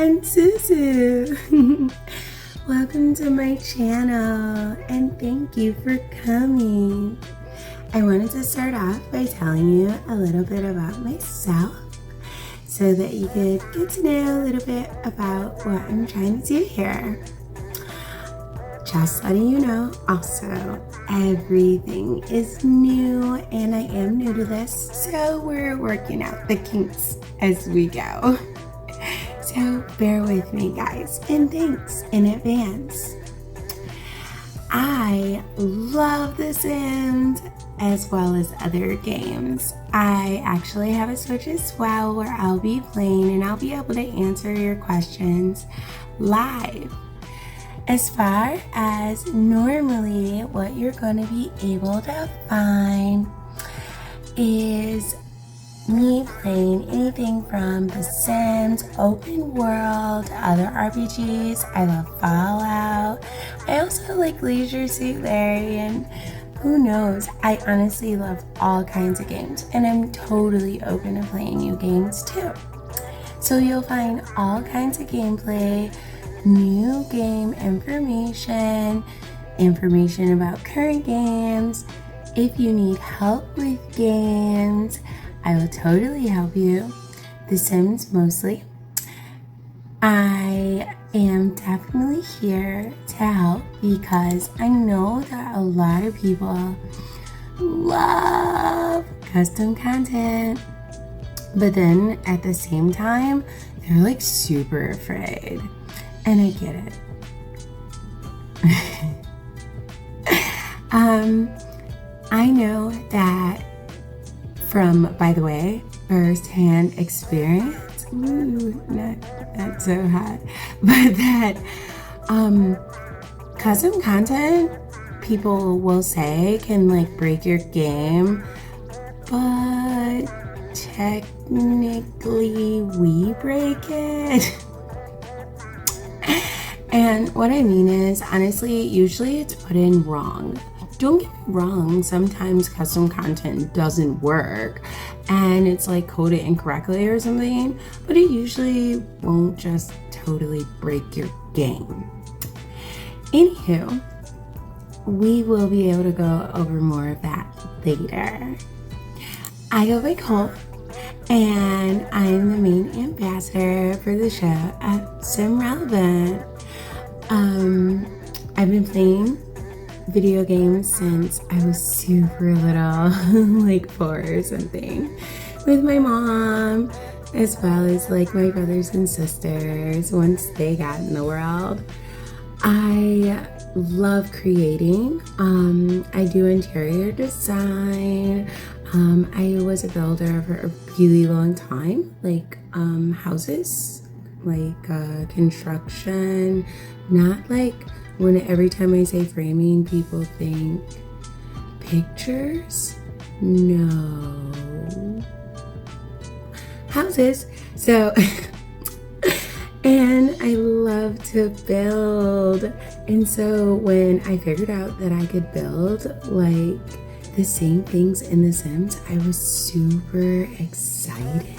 and Susu. Welcome to my channel and thank you for coming. I wanted to start off by telling you a little bit about myself so that you could get to know a little bit about what I'm trying to do here. Just letting you know also, everything is new and I am new to this, so we're working out the kinks as we go. So bear with me guys, and thanks in advance. I love The Sims as well as other games. I actually have a Switch as well where I'll be playing and I'll be able to answer your questions live. As far as normally what you're going to be able to find is me playing anything from The Sims, open world, other RPGs. I love Fallout. I also like Leisure Suit Larry, and who knows, I honestly love all kinds of games and I'm totally open to playing new games too. So you'll find all kinds of gameplay, new game information about current games. If you need help with games, I will totally help you. The Sims mostly. I am definitely here to help because I know that a lot of people love custom content, but then at the same time, they're like super afraid. And I get it. I know that from, by the way, first-hand experience, not so hot, but that custom content, people will say, can like break your game, but technically we break it. And what I mean is, honestly, usually it's put in wrong. Don't get me wrong, sometimes custom content doesn't work and it's like coded incorrectly or something, but it usually won't just totally break your game. Anywho, we will be able to go over more of that later. I go by Cole and I'm the main ambassador for the show at SIMRELEVANT. I've been playing video games since I was super little, like 4 or something, with my mom, as well as like my brothers and sisters once they got in the world. I love creating. I do interior design. I was a builder for a really long time, like houses, like construction, not like when every time I say framing, people think pictures. No. Houses. So, and I love to build. And so when I figured out that I could build like the same things in The Sims, I was super excited.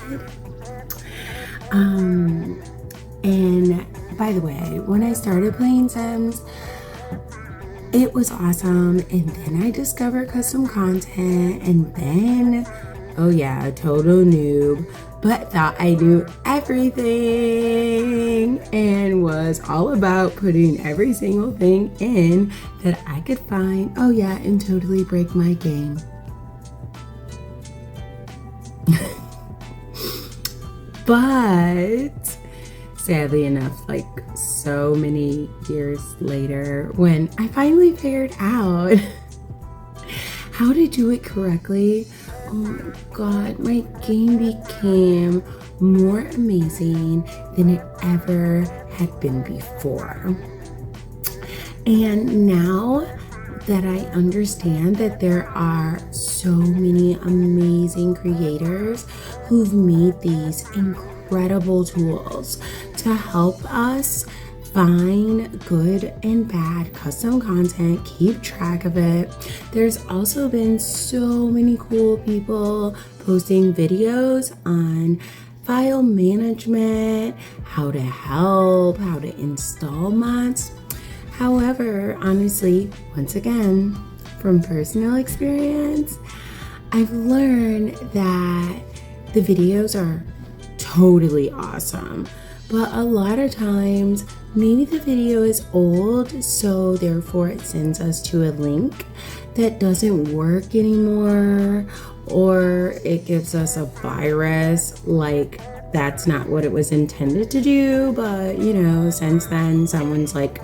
And by the way, when I started playing Sims, it was awesome, and then I discovered custom content, and then, oh yeah, a total noob, but thought I knew everything and was all about putting every single thing in that I could find, oh yeah, and totally break my game. But sadly enough, like so many years later, when I finally figured out how to do it correctly, oh my god, my game became more amazing than it ever had been before. And now that I understand that there are so many amazing creators who've made these incredible tools to help us find good and bad custom content, keep track of it. There's also been so many cool people posting videos on file management, how to help, how to install mods. However, honestly, once again, from personal experience, I've learned that the videos are totally awesome, but a lot of times maybe the video is old, so therefore it sends us to a link that doesn't work anymore, or it gives us a virus, like that's not what it was intended to do, but you know, since then someone's like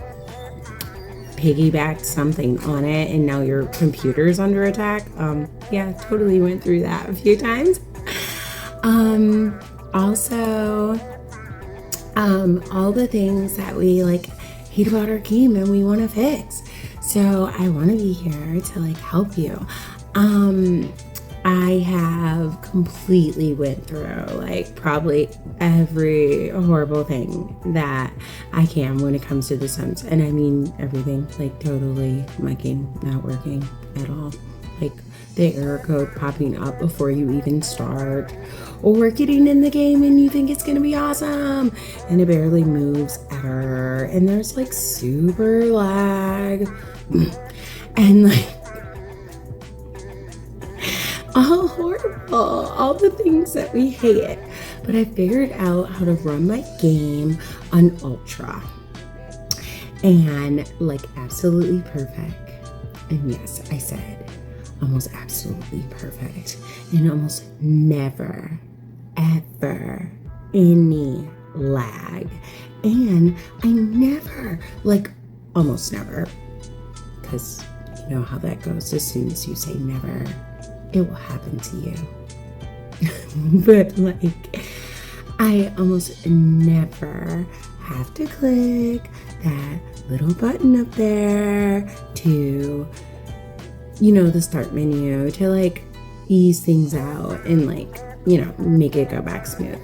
piggybacked something on it and now your computer's under attack. Yeah, totally went through that a few times. Also, all the things that we like hate about our game and we want to fix. So I want to be here to like help you. I have completely went through like probably every horrible thing that I can when it comes to The Sims. And I mean everything, like totally my game not working at all. Like the error code popping up before you even start, or getting in the game and you think it's gonna be awesome and it barely moves ever. And there's like super lag and like all horrible, all the things that we hate. But I figured out how to run my game on Ultra and like absolutely perfect. And yes, I said almost absolutely perfect, and almost never ever any lag. And I never, like almost never, because you know how that goes, as soon as you say never it will happen to you. But like I almost never have to click that little button up there to, you know, the start menu to like ease things out and like, you know, make it go back smooth.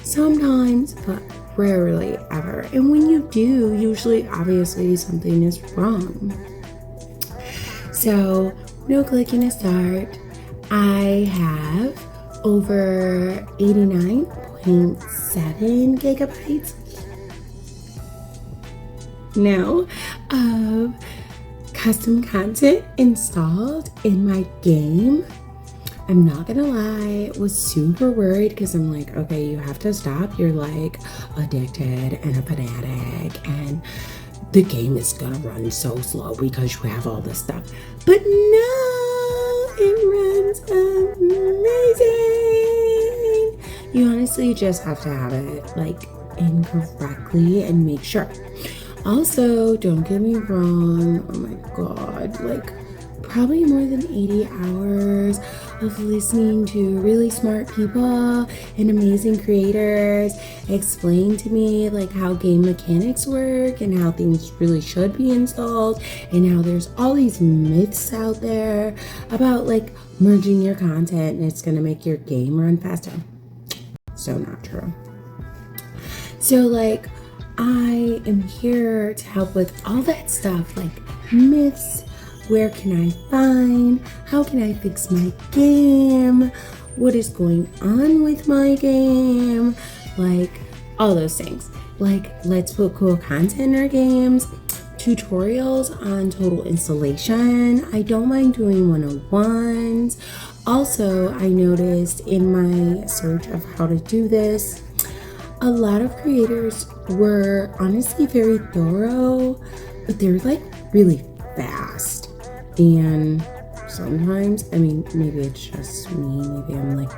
Sometimes, but rarely ever. And when you do, usually obviously something is wrong. So no clicking to start. I have over 89.7 gigabytes now of custom content installed in my game. I'm not gonna lie, was super worried because I'm like, okay, you have to stop. You're like addicted and a fanatic and the game is gonna run so slow because you have all this stuff. But no, it runs amazing. You honestly just have to have it like incorrectly and make sure. Also, don't get me wrong, oh my god, like probably more than 80 hours of listening to really smart people and amazing creators explain to me like how game mechanics work and how things really should be installed, and how there's all these myths out there about like merging your content and it's gonna make your game run faster. So not true. So like I am here to help with all that stuff, like myths. Where can I find? How can I fix my game? What is going on with my game? Like all those things. Like let's put cool content in our games. Tutorials on total installation. I don't mind doing 101s. Also, I noticed in my search of how to do this, a lot of creators were honestly very thorough, but they're like really fast. And sometimes, I mean, maybe it's just me, maybe I'm like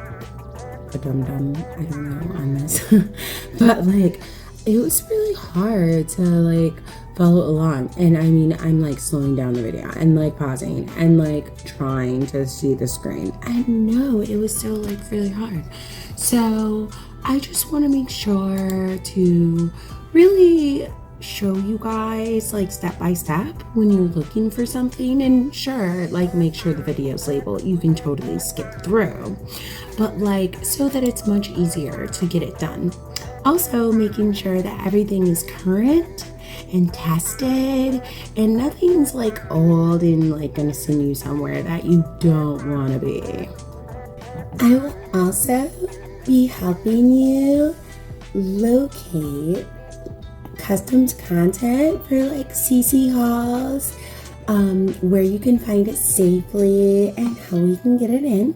a dum-dum, I don't know, on this. But like, it was really hard to like follow along. And I mean, I'm like slowing down the video and like pausing and like trying to see the screen. I know it was so like really hard. So I just want to make sure to really show you guys like step by step when you're looking for something. And sure, like make sure the video's labeled, you can totally skip through, but like so that it's much easier to get it done. Also making sure that everything is current and tested and nothing's like old and like gonna send you somewhere that you don't want to be. I will also be helping you locate custom content for like CC hauls, where you can find it safely and how we can get it in.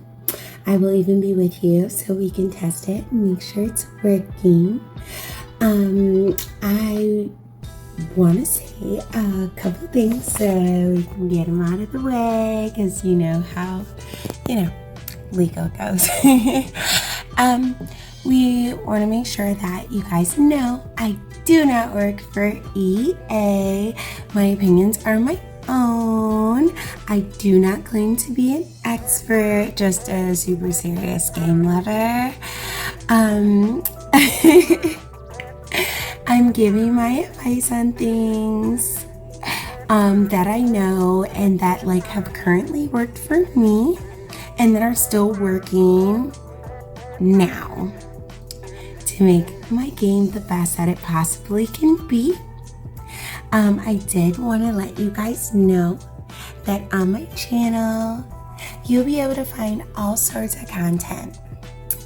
I will even be with you so we can test it and make sure it's working. I want to say a couple things so we can get them out of the way, because you know how, legal goes. We want to make sure that you guys know I do not work for EA. My opinions are my own. I do not claim to be an expert, just a super serious game lover. I'm giving my advice on things that I know and that have currently worked for me and that are still working now to make my game the best that it possibly can be. I did want to let you guys know that on my channel you'll be able to find all sorts of content,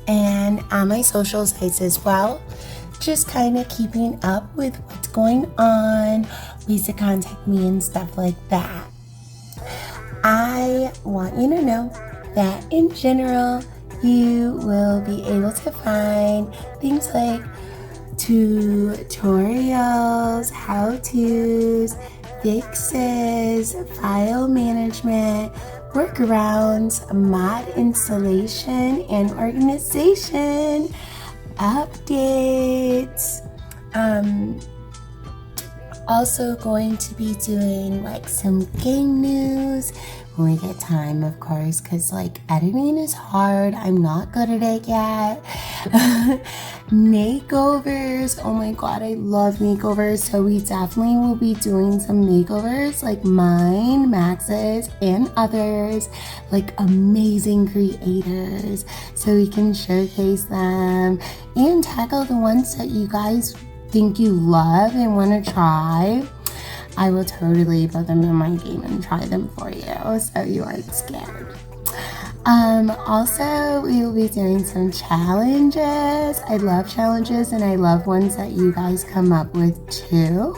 and on my social sites as well, just kind of keeping up with what's going on, ways to contact me and stuff like that. I want you to know that in general you will be able to find things like tutorials, how-tos, fixes, file management, workarounds, mod installation and organization, updates. Also going to be doing some game news when we get time, of course, because editing is hard. I'm not good at it yet. Makeovers, oh my god, I love makeovers, so we definitely will be doing some makeovers like mine, Max's, and others, amazing creators, so we can showcase them and tackle the ones that you guys think you love and want to try. I will totally put them in my game and try them for you, so you aren't scared. Also, we will be doing some challenges. I love challenges, and I love ones that you guys come up with too.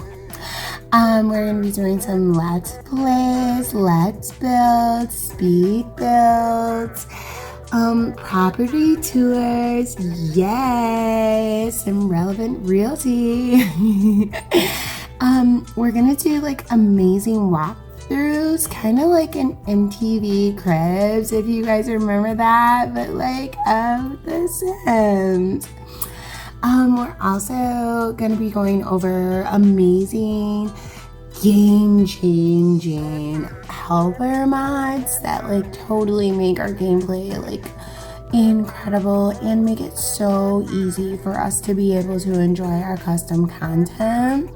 We're going to be doing some let's plays, let's builds, speed builds, property tours, yes, SIMRELEVANT realty. We're gonna do amazing walkthroughs, kind of like an MTV Cribs, if you guys remember that, but of the Sims. We're also gonna be going over amazing game-changing helper mods that totally make our gameplay incredible and make it so easy for us to be able to enjoy our custom content.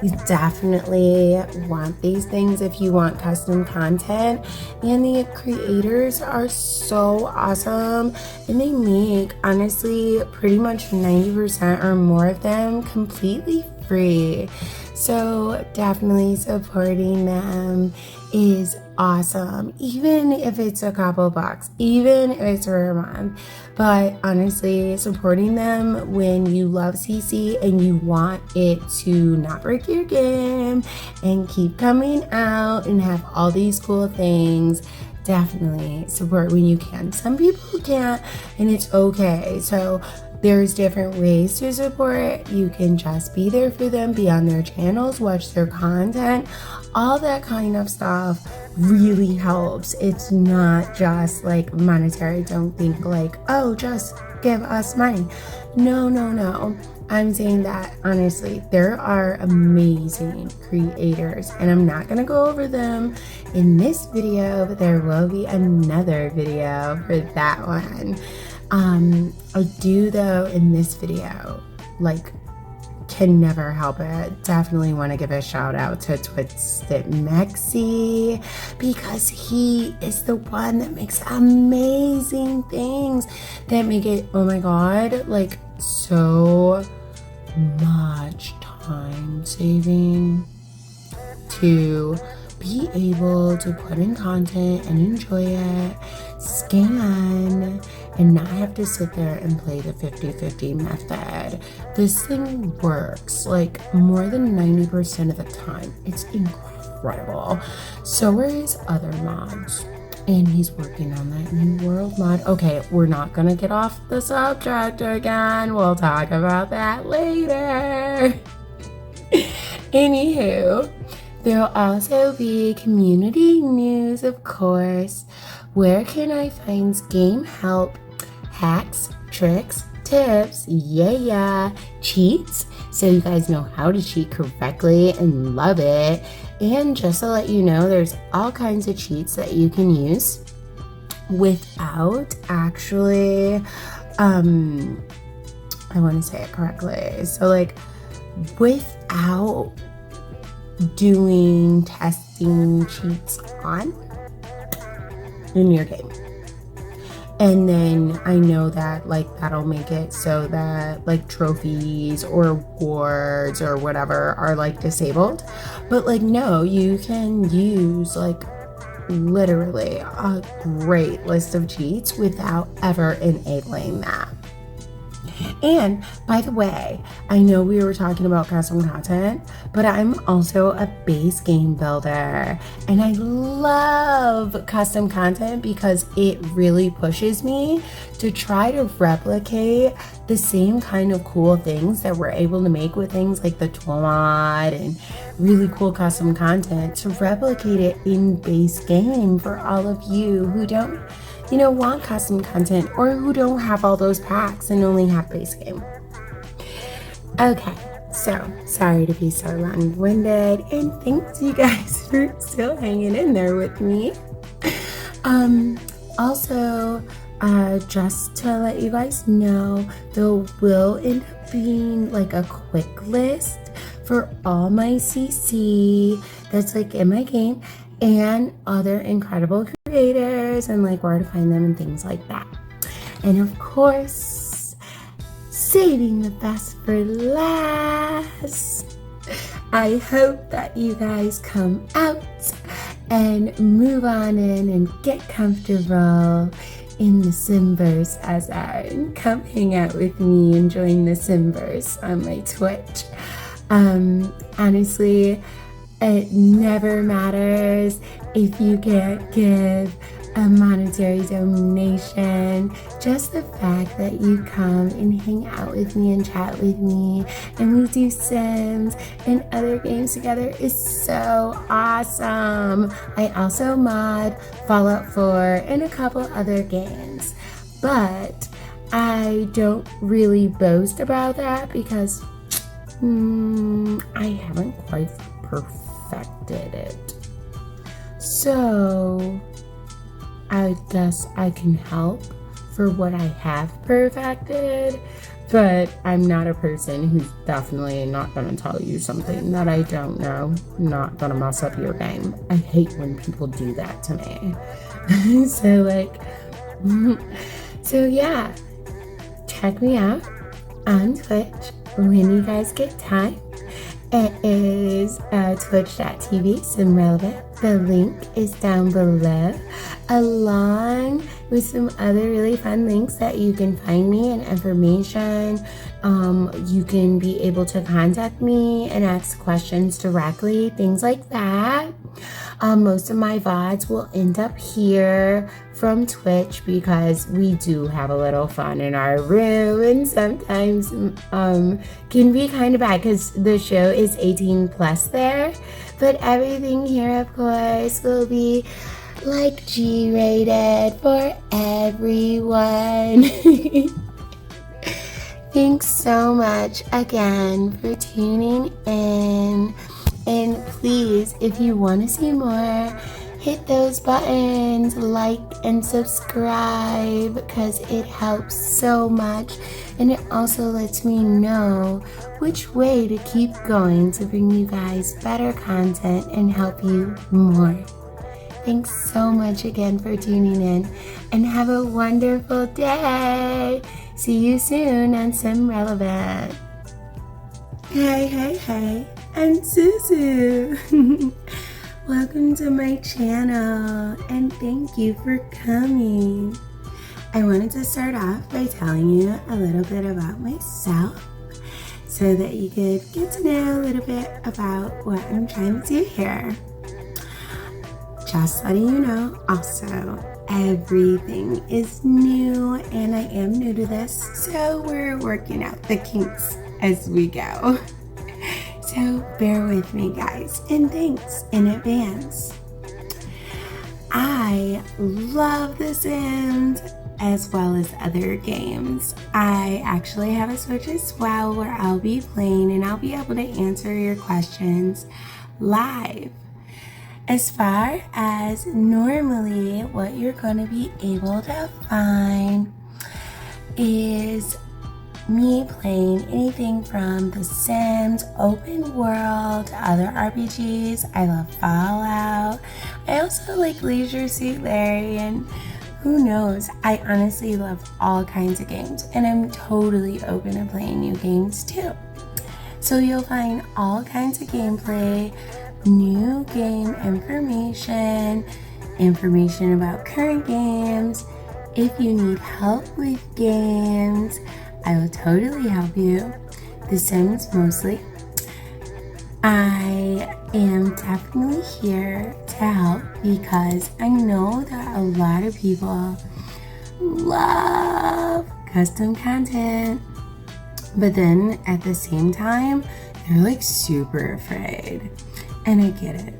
You definitely want these things if you want custom content, and the creators are so awesome, and they make, honestly, pretty much 90% or more of them completely free. So definitely supporting them is awesome, even if it's a couple bucks, even if it's for a month. But honestly, supporting them when you love CC and you want it to not break your game and keep coming out and have all these cool things, definitely support when you can. Some people can't, and it's okay. So there's different ways to support. You can just be there for them, be on their channels, watch their content. All that kind of stuff really helps. It's not just monetary. Don't think oh, just give us money. No. I'm saying that honestly, there are amazing creators, and I'm not gonna go over them in this video, but there will be another video for that one. I do though in this video, can never help it. Definitely want to give a shout out to Twisted Mexi, because he is the one that makes amazing things that make it, oh my god, so much time saving to be able to put in content and enjoy it, scan and not have to sit there and play the 50-50 method. This thing works like more than 90% of the time. It's incredible. So are his other mods. And he's working on that new world mod. Okay, we're not gonna get off the subject again. We'll talk about that later. Anywho, there'll also be community news, of course. Where can I find game help, hacks, tricks, tips, cheats, so you guys know how to cheat correctly and love it. And just to let you know, there's all kinds of cheats that you can use without actually, I want to say it correctly. So like without doing testing cheats on in your game. And then I know that like that'll make it so that like trophies or rewards or whatever are like disabled. But like no, you can use like literally a great list of cheats without ever enabling that. And by the way, I know we were talking about custom content, but I'm also a base game builder, and I love custom content because it really pushes me to try to replicate the same kind of cool things that we're able to make with things like the tool mod and really cool custom content, to replicate it in base game for all of you who don't want custom content or who don't have all those packs and only have base game. Okay, so sorry to be so long-winded, and thanks you guys for still hanging in there with me. Also, just to let you guys know, there will end up being like a quick list for all my CC that's like in my game and other incredible creators and like where to find them and things like that. And of course, saving the best for last, I hope that you guys come out and move on in and get comfortable in the Simverse as I come hang out with me and join the Simverse on my Twitch. Honestly, it never matters if you can't give a monetary donation. Just the fact that you come and hang out with me and chat with me and we do Sims and other games together is so awesome. I also mod Fallout 4 and a couple other games, but I don't really boast about that because I haven't quite perfected it. So I guess I can help for what I have perfected, but I'm not a person who's definitely not gonna tell you something that I don't know. I'm not gonna mess up your game. I hate when people do that to me. So yeah, check me out on Twitch when you guys get time. It is twitch.tv SIMRELEVANT. The link is down below, along with some other really fun links that you can find me and information. You can be able to contact me and ask questions directly, things like that. Most of my VODs will end up here from Twitch because we do have a little fun in our room, and sometimes can be kind of bad because the show is 18 plus there, but everything here of course will be like G-rated for everyone. Thanks so much again for tuning in, and please, if you want to see more, hit those buttons, like and subscribe, because it helps so much, and it also lets me know which way to keep going to bring you guys better content and help you more. Thanks so much again for tuning in, and have a wonderful day. See you soon on SIMRELEVANT. Hey, I'm Suzu. Welcome to my channel, and thank you for coming. I wanted to start off by telling you a little bit about myself so that you could get to know a little bit about what I'm trying to do here. Just letting you know, also, everything is new and I am new to this, so we're working out the kinks as we go. So bear with me, guys, and thanks in advance. I love The Sims as well as other games. I actually have a Switch as well where I'll be playing and I'll be able to answer your questions live. As far as normally what you're going to be able to find is me playing anything from The Sims, open world, to other RPGs. I love Fallout. I also like Leisure Suit Larry, and who knows, I honestly love all kinds of games, and I'm totally open to playing new games too. So you'll find all kinds of gameplay, new game information, information about current games. If you need help with games, I will totally help you. The Sims mostly. I am definitely here to help because I know that a lot of people love custom content, but then at the same time, they're like super afraid. And I get it.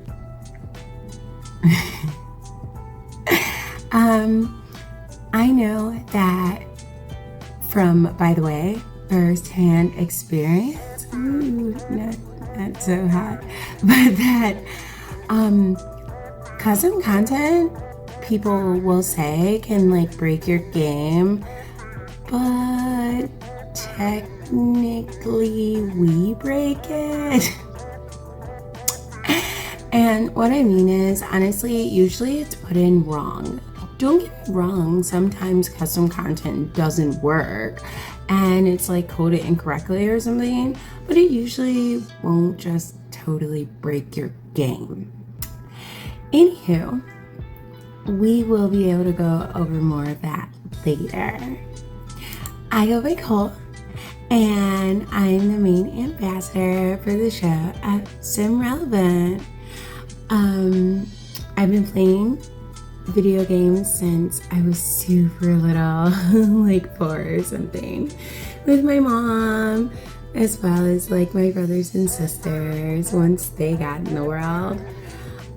I know that from, by the way, first-hand experience, not so hot, but that custom content, people will say, can like break your game, but technically we break it. And what I mean is, honestly, usually it's put in wrong. Don't get me wrong, sometimes custom content doesn't work and it's like coded incorrectly or something, but it usually won't just totally break your game. Anywho, we will be able to go over more of that later. I go by Cole, and I'm the main ambassador for the show at SIMRELEVANT. I've been playing video games since I was super little, like 4 or something, with my mom, as well as like my brothers and sisters once they got in the world.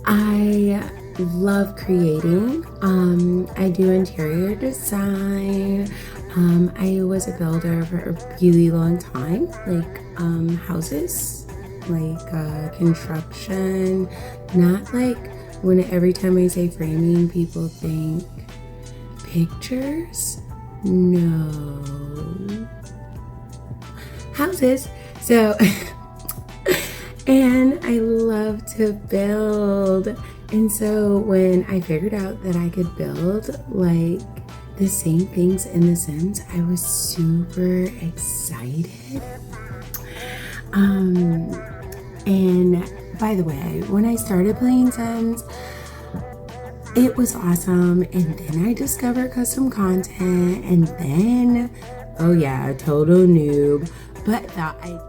I love creating. I do interior design. I was a builder for a really long time, like houses, like construction, not like when every time I say framing, people think pictures. No. Houses. So, and I love to build. And so when I figured out that I could build like the same things in The Sims, I was super excited. And by the way, when I started playing Sims, it was awesome, and then I discovered custom content, and then, oh yeah, total noob, but thought I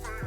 Bye.